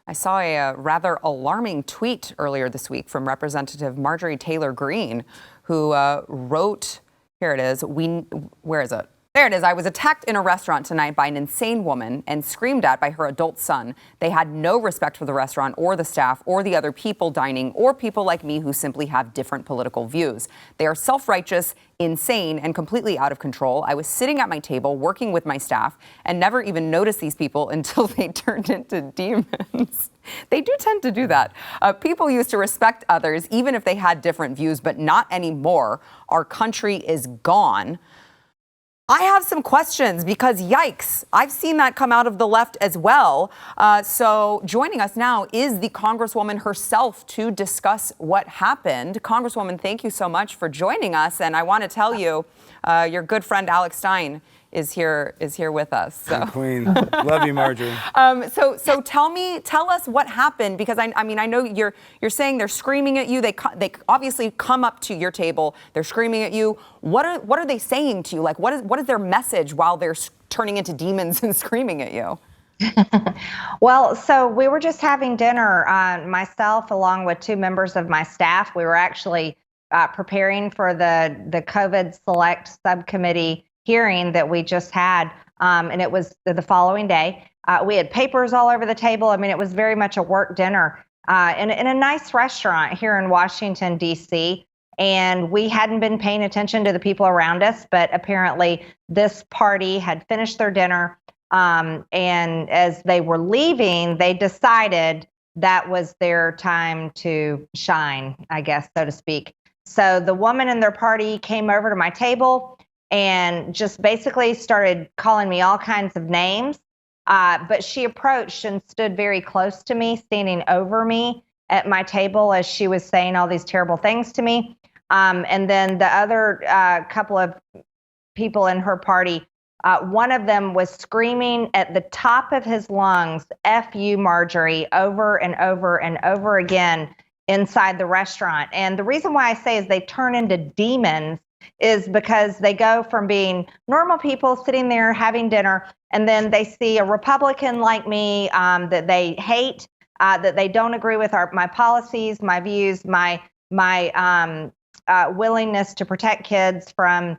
I saw a rather alarming tweet earlier this week from Representative Marjorie Taylor Green, who wrote, here it is, where is it? There it is. I was attacked in a restaurant tonight by an insane woman and screamed at by her adult son. They had no respect for the restaurant or the staff or the other people dining or people like me who simply have different political views. They are self-righteous, insane, and completely out of control. I was sitting at my table working with my staff and never even noticed these people until they turned into demons. They do tend to do that. People used to respect others even if they had different views, but not anymore. Our country is gone. I have some questions because, yikes, I've seen that come out of the left as well. So joining us now is the Congresswoman herself to discuss what happened. Congresswoman, thank you so much for joining us. And I want to tell you, your good friend Alex Stein is here with us. So. Hey, Queen. Love you, Marjorie. So tell us what happened, because I mean, I know you're saying they're screaming at you. They obviously come up to your table. They're screaming at you. What are they saying to you? Like, what is their message while they're turning into demons and screaming at you? Well, so we were just having dinner, myself along with two members of my staff. We were actually preparing for the COVID Select Subcommittee hearing that we just had, and it was the following day. We had papers all over the table. I mean, it was very much a work dinner in a nice restaurant here in Washington, D.C., and we hadn't been paying attention to the people around us, but apparently this party had finished their dinner, and as they were leaving, they decided that was their time to shine, I guess, so to speak. So the woman and their party came over to my table and just basically started calling me all kinds of names. But she approached and stood very close to me, standing over me at my table as she was saying all these terrible things to me. And then the other couple of people in her party, one of them was screaming at the top of his lungs, "F you, Marjorie," over and over and over again inside the restaurant. And the reason why I say is they turn into demons is because they go from being normal people sitting there having dinner, and then they see a Republican like me that they hate, that they don't agree with my policies, my views, my willingness to protect kids from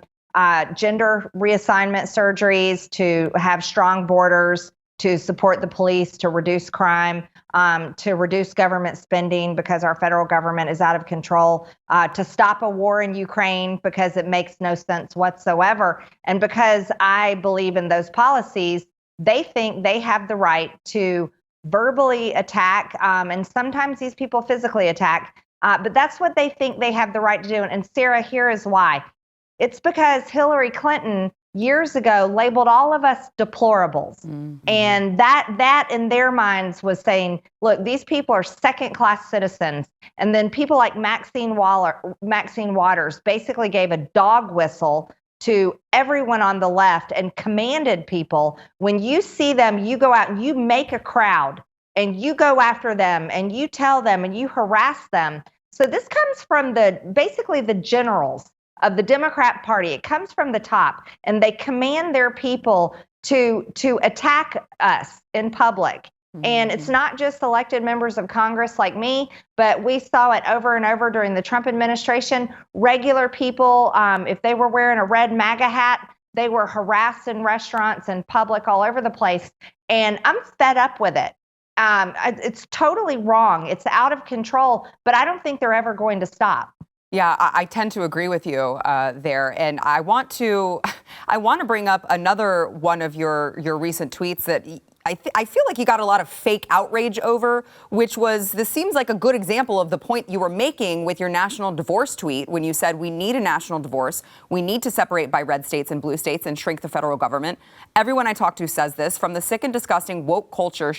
gender reassignment surgeries, to have strong borders, to support the police, to reduce crime, to reduce government spending because our federal government is out of control, to stop a war in Ukraine because it makes no sense whatsoever. And because I believe in those policies, they think they have the right to verbally attack, and sometimes these people physically attack, but that's what they think they have the right to do. And Sara, here is why. It's because Hillary Clinton years ago labeled all of us deplorables. Mm-hmm. And that in their minds was saying, look, these people are second-class citizens. And then people like Maxine Waters basically gave a dog whistle to everyone on the left and commanded people, when you see them, you go out and you make a crowd and you go after them and you tell them and you harass them. So this comes from basically the generals of the Democrat Party. It comes from the top, and they command their people to attack us in public. Mm-hmm. And it's not just elected members of Congress like me, but we saw it over and over during the Trump administration. Regular people, if they were wearing a red MAGA hat, they were harassed in restaurants and public all over the place. And I'm fed up with it. It's totally wrong. It's out of control, but I don't think they're ever going to stop. Yeah, I tend to agree with you there, and I want to bring up another one of your recent tweets that I feel like you got a lot of fake outrage over, which was, this seems like a good example of the point you were making with your national divorce tweet when you said we need a national divorce, we need to separate by red states and blue states and shrink the federal government. Everyone I talk to says this, from the sick and disgusting woke culture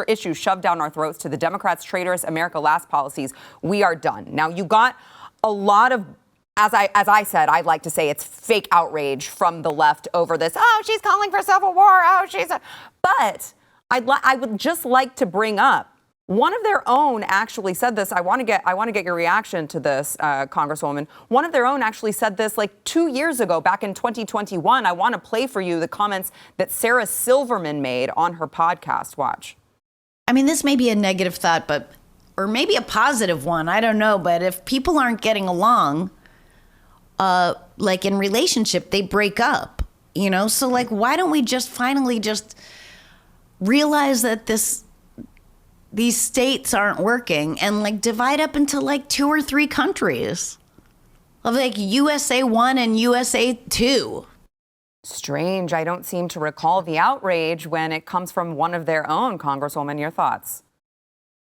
issues shoved down our throats to the Democrats' traitorous America Last policies. We are done. Now, you got a lot of, as I said, I'd like to say it's fake outrage from the left over this. Oh, she's calling for civil war. Oh, but I would just like to bring up, one of their own actually said this. I want to get your reaction to this, Congresswoman. One of their own actually said this like 2 years ago, back in 2021. I want to play for you the comments that Sarah Silverman made on her podcast. Watch. I mean, this may be a negative thought, or maybe a positive one. I don't know. But if people aren't getting along, like in relationship, they break up, So like, why don't we just finally just realize that these states aren't working and like divide up into like 2 or 3 countries of like USA 1 and USA 2. Strange. I don't seem to recall the outrage when it comes from one of their own. Congresswoman, your thoughts?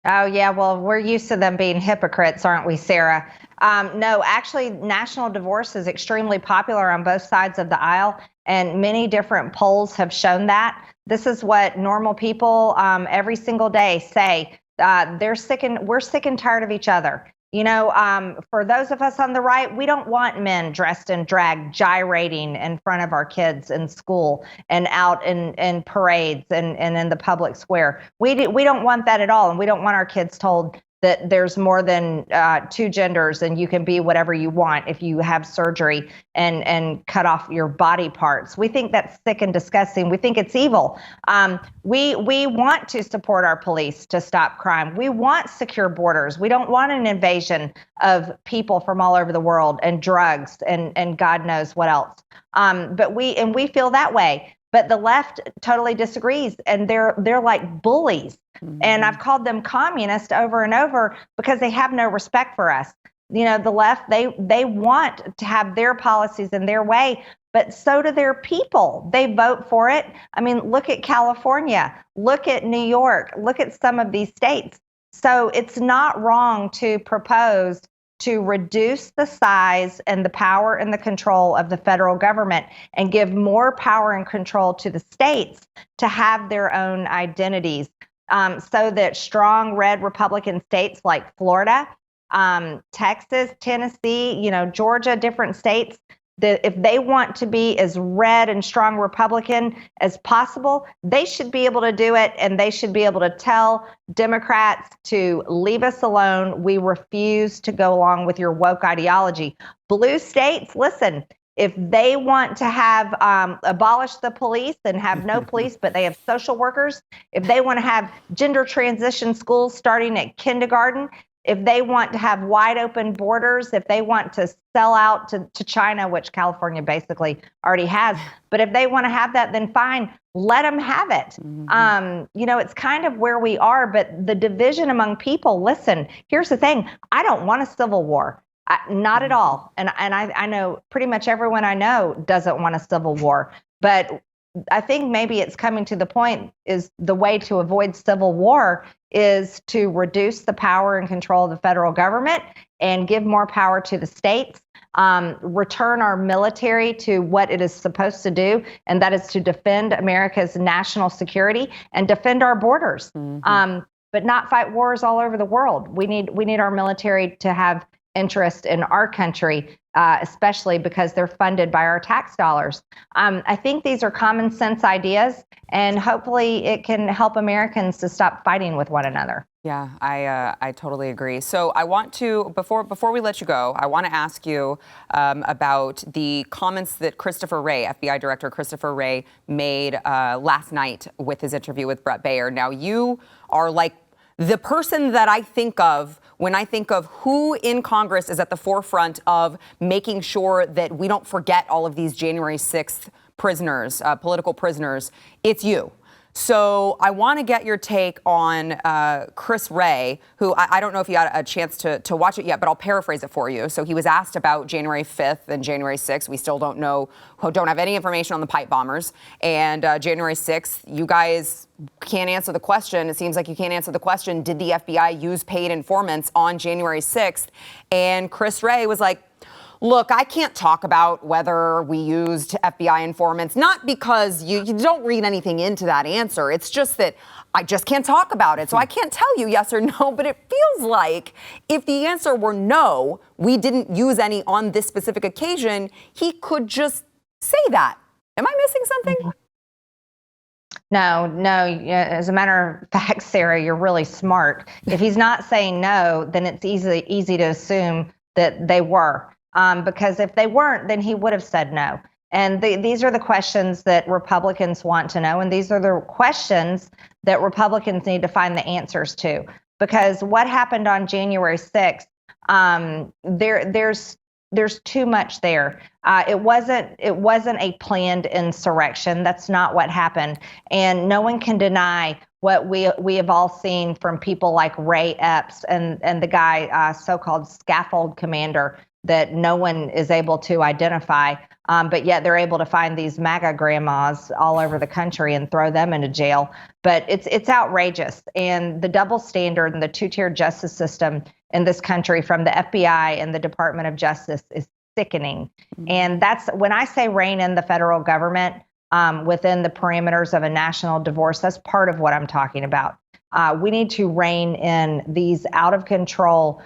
Oh, yeah. Well, we're used to them being hypocrites, aren't we, Sarah? No, actually, national divorce is extremely popular on both sides of the aisle, and many different polls have shown that. This is what normal people every single day say. We're sick and tired of each other. For those of us on the right, we don't want men dressed in drag gyrating in front of our kids in school and out in parades and in the public square. We don't want that at all. And we don't want our kids told that there's more than 2 genders and you can be whatever you want if you have surgery and cut off your body parts. We think that's sick and disgusting. We think it's evil. We want to support our police to stop crime. We want secure borders. We don't want an invasion of people from all over the world and drugs and God knows what else. But we feel that way. But the left totally disagrees, and they're like bullies. Mm-hmm. And I've called them communist over and over because they have no respect for us. The left, they want to have their policies in their way, but so do their people. They vote for it. I mean, look at California, look at New York, look at some of these states. So it's not wrong to propose to reduce the size and the power and the control of the federal government and give more power and control to the states to have their own identities, so that strong red Republican states like Florida, Texas, Tennessee, Georgia, different states, that if they want to be as red and strong Republican as possible, they should be able to do it, and they should be able to tell Democrats to leave us alone. We refuse to go along with your woke ideology. Blue states, listen, if they want to have abolish the police and have no police, but they have social workers, if they want to have gender transition schools starting at kindergarten, if they want to have wide open borders, if they want to sell out to China, which California basically already has, but if they want to have that, then fine, let them have it. Mm-hmm. It's kind of where we are, but the division among people, listen, here's the thing. I don't want a civil war. Not at all. And I know pretty much everyone I know doesn't want a civil war, but I think maybe it's coming to the point is the way to avoid civil war is to reduce the power and control of the federal government and give more power to the states, return our military to what it is supposed to do, and that is to defend America's national security and defend our borders, but not fight wars all over the world. We need our military to have interest in our country, especially because they're funded by our tax dollars. I think these are common sense ideas, and hopefully it can help Americans to stop fighting with one another. Yeah, I totally agree. So I want to, before we let you go, I want to ask you about the comments that Christopher Wray, FBI Director Christopher Wray, made last night with his interview with Bret Baier. Now, you are like the person that I think of when I think of who in Congress is at the forefront of making sure that we don't forget all of these January 6th prisoners, political prisoners. It's you. So I want to get your take on Chris Wray, who I don't know if you had a chance to watch it yet, but I'll paraphrase it for you. So he was asked about January 5th and January 6th. We still don't have any information on the pipe bombers. And January 6th, you guys can't answer the question. It seems like you can't answer the question. Did the FBI use paid informants on January 6th? And Chris Wray was like, look, I can't talk about whether we used FBI informants, not because you don't read anything into that answer. It's just that I just can't talk about it. So I can't tell you yes or no, but it feels like if the answer were no, we didn't use any on this specific occasion, he could just say that. Am I missing something? No. As a matter of fact, Sarah, you're really smart. If he's not saying no, then it's easy to assume that they were. Because if they weren't, then he would have said no. And these are the questions that Republicans want to know. And these are the questions that Republicans need to find the answers to. Because what happened on January 6th, there's too much there. It wasn't a planned insurrection. That's not what happened. And no one can deny what we have all seen from people like Ray Epps and the guy, so-called scaffold commander, that no one is able to identify. But yet they're able to find these MAGA grandmas all over the country and throw them into jail. But it's outrageous. And the double standard and the two-tiered justice system in this country from the FBI and the Department of Justice is sickening. Mm-hmm. And that's when I say rein in the federal government within the parameters of a national divorce, that's part of what I'm talking about. We need to rein in these out of control,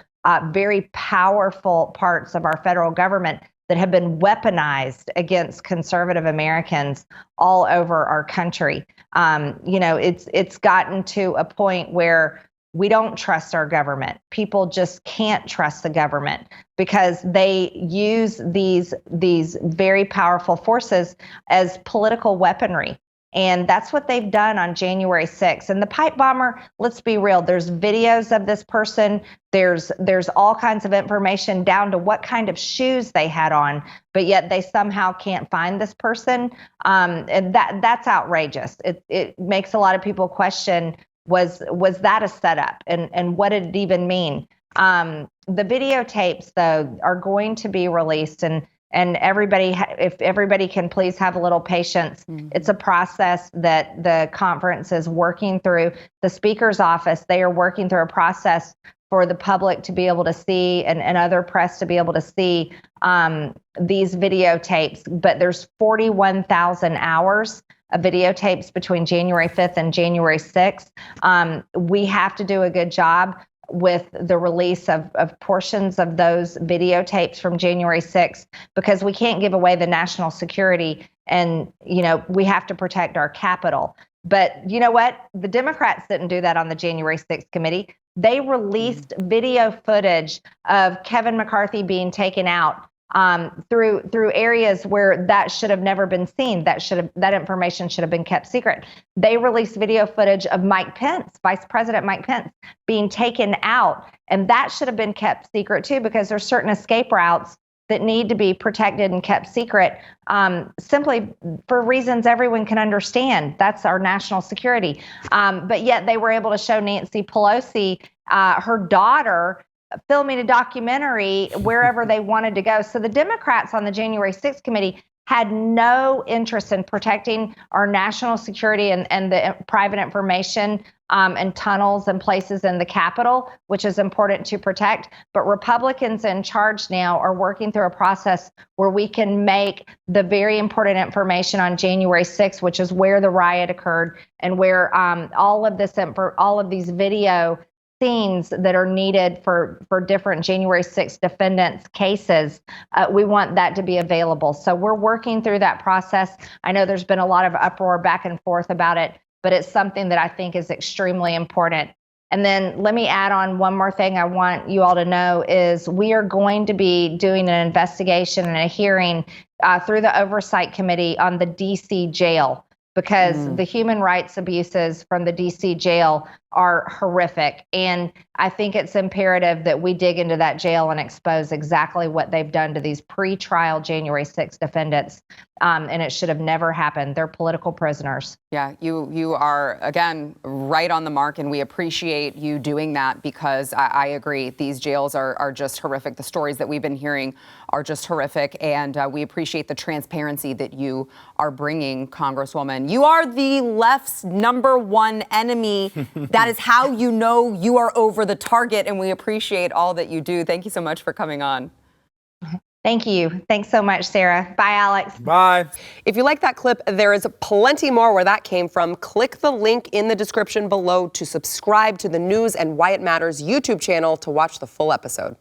very powerful parts of our federal government that have been weaponized against conservative Americans all over our country. It's gotten to a point where we don't trust our government. People just can't trust the government because they use these very powerful forces as political weaponry. And that's what they've done on January 6th. And the pipe bomber, let's be real, there's videos of this person. There's all kinds of information down to what kind of shoes they had on, but yet they somehow can't find this person. And that's outrageous. It makes a lot of people question, was that a setup? And what did it even mean? The videotapes, though, are going to be released, and everybody, if everybody can please have a little patience. Mm-hmm. It's a process that the conference is working through. The Speaker's office, they are working through a process for the public to be able to see and other press to be able to see these videotapes. But there's 41,000 hours of videotapes between January 5th and January 6th. We have to do a good job with the release of portions of those videotapes from January 6th, because we can't give away the national security, and we have to protect our Capitol. But you know what? The Democrats didn't do that on the January 6th committee. They released video footage of Kevin McCarthy being taken out through areas where that should have never been seen. That information should have been kept secret. They released video footage of Mike Pence, Vice President Mike Pence, being taken out, and that should have been kept secret too, because there's certain escape routes that need to be protected and kept secret, simply for reasons everyone can understand. That's our national security. But yet they were able to show Nancy Pelosi, her daughter, filming a documentary wherever they wanted to go. So the Democrats on the January 6th committee had no interest in protecting our national security and the private information and tunnels and places in the Capitol, which is important to protect. But Republicans in charge now are working through a process where we can make the very important information on January 6th, which is where the riot occurred and where all of these video scenes that are needed for different January 6th defendants' cases, we want that to be available. So we're working through that process. I know there's been a lot of uproar back and forth about it, but it's something that I think is extremely important. And then let me add on one more thing I want you all to know is we are going to be doing an investigation and a hearing through the Oversight Committee on the DC jail, because the human rights abuses from the DC jail are horrific. And I think it's imperative that we dig into that jail and expose exactly what they've done to these pre-trial January 6th defendants. And it should have never happened. They're political prisoners. Yeah, you are, again, right on the mark, and we appreciate you doing that, because I agree. These jails are just horrific. The stories that we've been hearing are just horrific, and we appreciate the transparency that you are bringing, Congresswoman. You are the left's #1 enemy. That is how you know you are over the target, and we appreciate all that you do. Thank you so much for coming on. Thank you. Thanks so much, Sarah. Bye, Alex. Bye. If you like that clip, there is plenty more where that came from. Click the link in the description below to subscribe to the News and Why It Matters YouTube channel to watch the full episode.